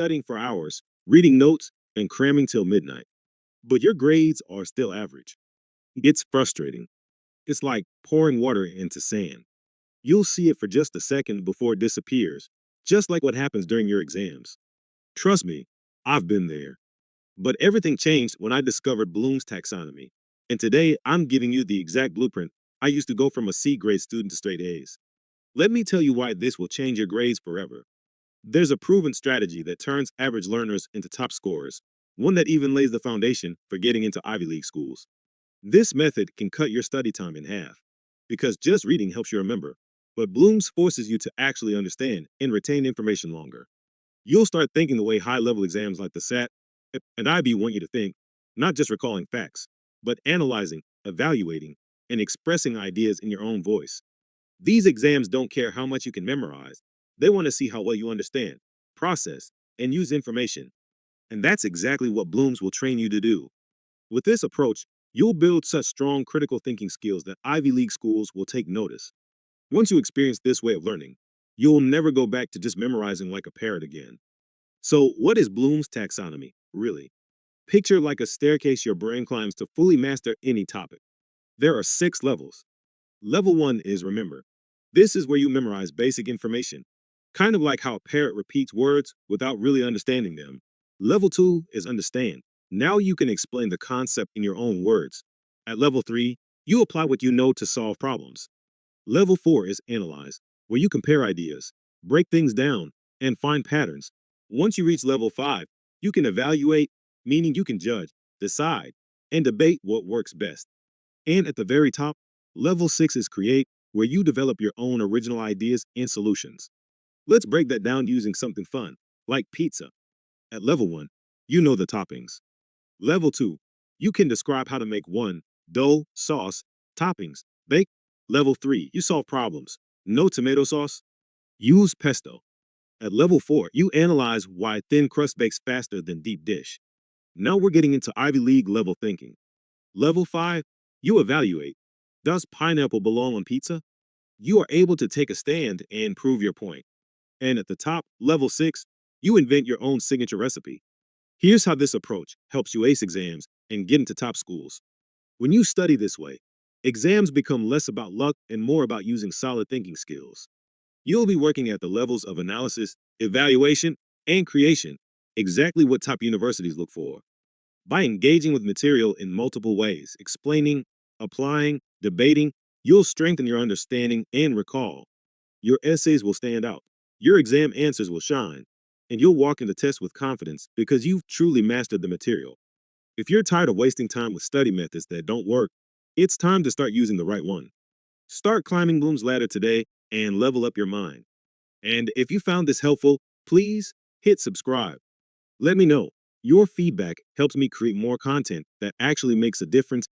studying for hours, reading notes, and cramming till midnight. But your grades are still average. It's frustrating. It's like pouring water into sand. You'll see it for just a second before it disappears, just like what happens during your exams. Trust me, I've been there. But everything changed when I discovered Bloom's taxonomy. And today, I'm giving you the exact blueprint I used to go from a C grade student to straight A's. Let me tell you why this will change your grades forever. There's a proven strategy that turns average learners into top scorers, one that even lays the foundation for getting into Ivy League schools. This method can cut your study time in half, because just reading helps you remember, but Bloom's forces you to actually understand and retain information longer. You'll start thinking the way high-level exams like the SAT and IB want you to think, not just recalling facts, but analyzing, evaluating, and expressing ideas in your own voice. These exams don't care how much you can memorize. They want to see how well you understand, process, and use information. And that's exactly what Bloom's will train you to do. With this approach, you'll build such strong critical thinking skills that Ivy League schools will take notice. Once you experience this way of learning, you'll never go back to just memorizing like a parrot again. So, what is Bloom's taxonomy, really? Picture like a staircase your brain climbs to fully master any topic. There are 6 levels. Level 1 is remember. This is where you memorize basic information, kind of like how a parrot repeats words without really understanding them. Level 2 is understand. Now you can explain the concept in your own words. At level 3, you apply what you know to solve problems. Level 4 is analyze, where you compare ideas, break things down, and find patterns. Once you reach level 5, you can evaluate, meaning you can judge, decide, and debate what works best. And at the very top, level 6 is create, where you develop your own original ideas and solutions. Let's break that down using something fun, like pizza. At level 1, you know the toppings. Level 2, you can describe how to make one, dough, sauce, toppings, bake. Level 3, you solve problems. No tomato sauce? Use pesto. At level 4, you analyze why thin crust bakes faster than deep dish. Now we're getting into Ivy League level thinking. Level 5, you evaluate. Does pineapple belong on pizza? You are able to take a stand and prove your point. And at the top, level 6, you invent your own signature recipe. Here's how this approach helps you ace exams and get into top schools. When you study this way, exams become less about luck and more about using solid thinking skills. You'll be working at the levels of analysis, evaluation, and creation, exactly what top universities look for. By engaging with material in multiple ways, explaining, applying, debating, you'll strengthen your understanding and recall. Your essays will stand out, your exam answers will shine, and you'll walk into tests with confidence because you've truly mastered the material. If you're tired of wasting time with study methods that don't work, it's time to start using the right one. Start climbing Bloom's ladder today and level up your mind. And if you found this helpful, please hit subscribe. Let me know. Your feedback helps me create more content that actually makes a difference